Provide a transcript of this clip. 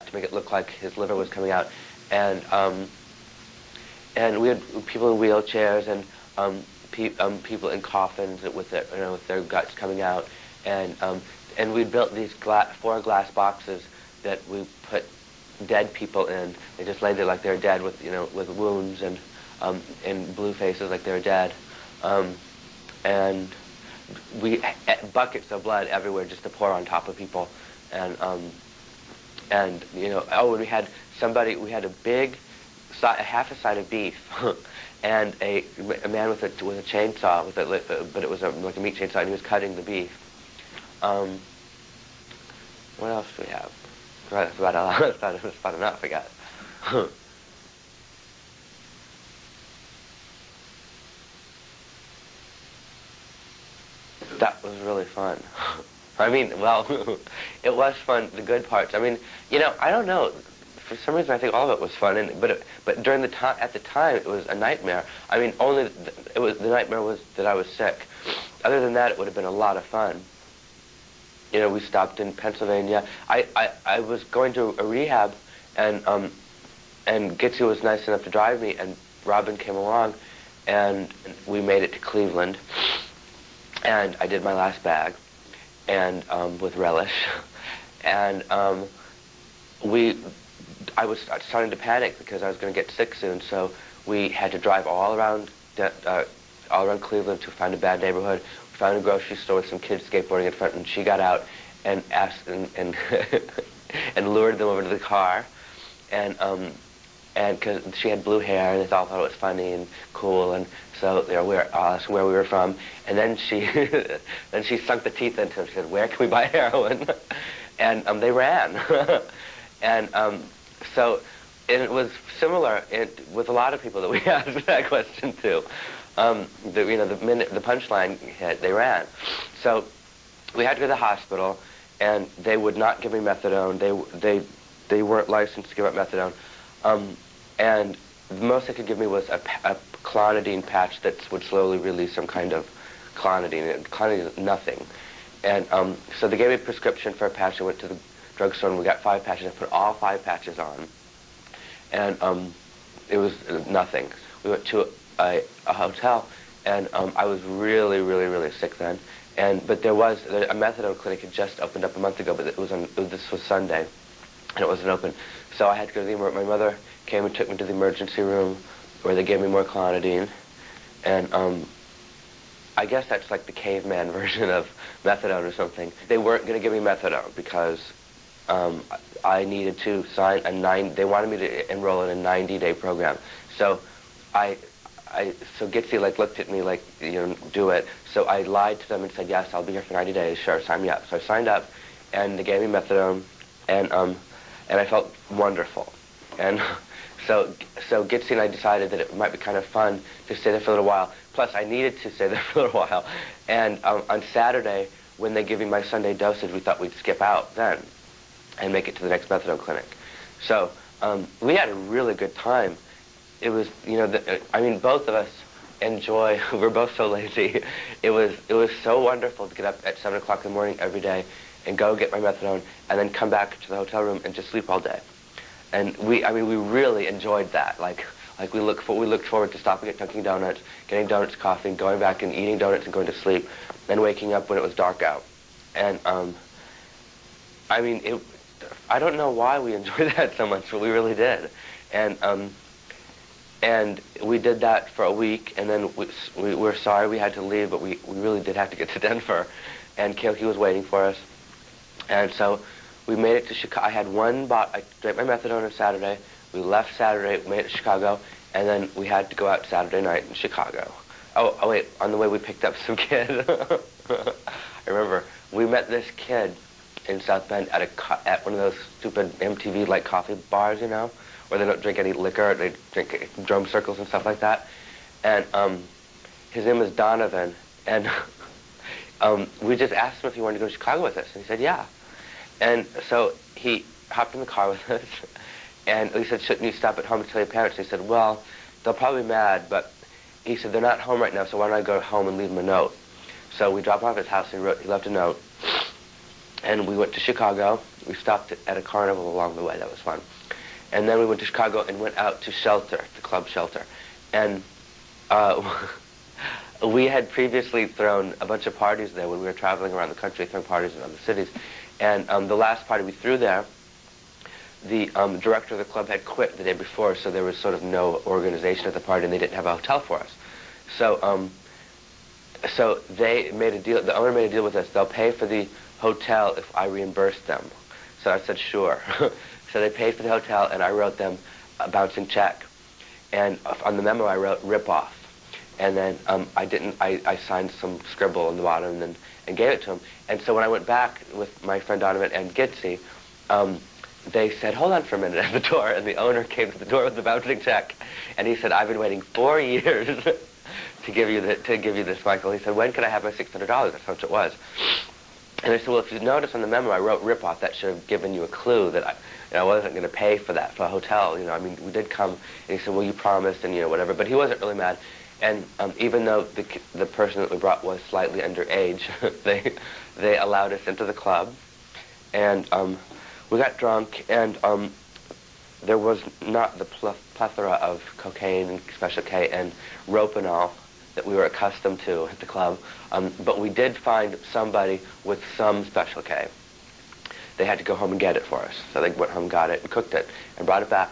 to make it look like his liver was coming out, and we had people in wheelchairs and people in coffins with their, with their guts coming out, and we built these 4 glass boxes that we put dead people in. They just lay there like they're dead with with wounds and blue faces like they're dead, and we had buckets of blood everywhere just to pour on top of people, and and we had a big half a side of beef and a man with a chainsaw but it was like a meat chainsaw, and he was cutting the beef. What else do we have? That's about it was about enough, I guess. That was really fun. I mean, well, it was fun, the good parts. I mean, I don't know. For some reason, I think all of it was fun, but during the time, at the time, it was a nightmare. I mean, the nightmare was that I was sick. Other than that, it would have been a lot of fun. We stopped in Pennsylvania. I was going to a rehab, and Gitsie was nice enough to drive me, and Robin came along, and we made it to Cleveland, and I did my last bag, and with relish, and I was starting to panic because I was going to get sick soon, so we had to drive all around Cleveland to find a bad neighborhood. We found a grocery store with some kids skateboarding in front, and she got out and asked and and lured them over to the car, and because she had blue hair, and they all thought it was funny and cool, and so they asked where we were from, and then she sunk the teeth into them. She said, "Where can we buy heroin?" And they ran, and so it was similar with a lot of people that we asked that question to. The minute the punchline hit, they ran. So we had to go to the hospital, and they would not give me methadone. They weren't licensed to give out methadone, and the most they could give me was a clonidine patch that would slowly release some kind of clonidine. Clonidine is nothing, and so they gave me a prescription for a patch. I went to the drugstore and we got 5 patches. I put all 5 patches on, and it was nothing. We went to a hotel, and I was really, really, really sick then. But there was a methadone clinic had just opened up a month ago, but this was Sunday, and it wasn't open. So I had to go to my mother came and took me to the emergency room, where they gave me more clonidine, and I guess that's like the caveman version of methadone or something. They weren't going to give me methadone because I needed to sign they wanted me to enroll in a 90-day program. So so Gitsie looked at me like, do it. So I lied to them and said, yes, I'll be here for 90 days. Sure, sign me up. So I signed up, and they gave me methadone, and I felt wonderful. And so Gitsie and I decided that it might be kind of fun to stay there for a little while. Plus, I needed to stay there for a little while. And on Saturday, when they give me my Sunday dosage, we thought we'd skip out then and make it to the next methadone clinic. So we had a really good time. It was, I mean, both of us enjoy. We're both so lazy. It was so wonderful to get up at 7 o'clock in the morning every day and go get my methadone and then come back to the hotel room and just sleep all day. And we really enjoyed that. Like we looked forward to stopping at Dunkin' Donuts, getting donuts, coffee, and going back and eating donuts and going to sleep, then waking up when it was dark out. And I mean, I don't know why we enjoyed that so much, but we really did. And we did that for a week, and then we were sorry we had to leave, but we really did have to get to Denver, and Keoki was waiting for us. And so we made it to Chicago. I had I drank my methadone on Saturday. We left Saturday, made it to Chicago, and then we had to go out Saturday night in Chicago. Oh wait, on the way we picked up some kid. I remember, we met this kid in South Bend at one of those stupid MTV coffee bars, where they don't drink any liquor, they drink drum circles and stuff like that. And his name was Donovan, and we just asked him if he wanted to go to Chicago with us, and he said, yeah. And so he hopped in the car with us, and we said, shouldn't you stop at home to tell your parents? And he said, well, they'll probably be mad, but he said, they're not home right now, so why don't I go home and leave them a note? So we dropped off at his house, and he left a note. And we went to Chicago, we stopped at a carnival along the way. That was fun. And then we went to Chicago and went out to Shelter, the club Shelter. And we had previously thrown a bunch of parties there when we were traveling around the country, throwing parties in other cities. And the last party we threw there, the director of the club had quit the day before, so there was sort of no organization at the party, and they didn't have a hotel for us. So, so they made a deal. The owner made a deal with us. They'll pay for the hotel if I reimburse them. So I said, sure. So they paid for the hotel, and I wrote them a bouncing check. And on the memo, I wrote "rip off." And then I signed some scribble on the bottom and gave it to him. And so when I went back with my friend Donovan and Gitsie, they said, hold on for a minute at the door. And the owner came to the door with the bouncing check. And he said, I've been waiting 4 years to give you this, Michael. He said, when can I have my $600? That's how much it was. And I said, well, if you notice on the memo, I wrote rip off. That should have given you a clue that I wasn't going to pay for that, for a hotel. I mean, we did come. And he said, well, you promised, and whatever. But he wasn't really mad. And even though the person that we brought was slightly underage, they allowed us into the club, and we got drunk, and there was not the plethora of cocaine and Special K and Ropanol that we were accustomed to at the club, but we did find somebody with some Special K. They had to go home and get it for us, so they went home, got it, and cooked it, and brought it back.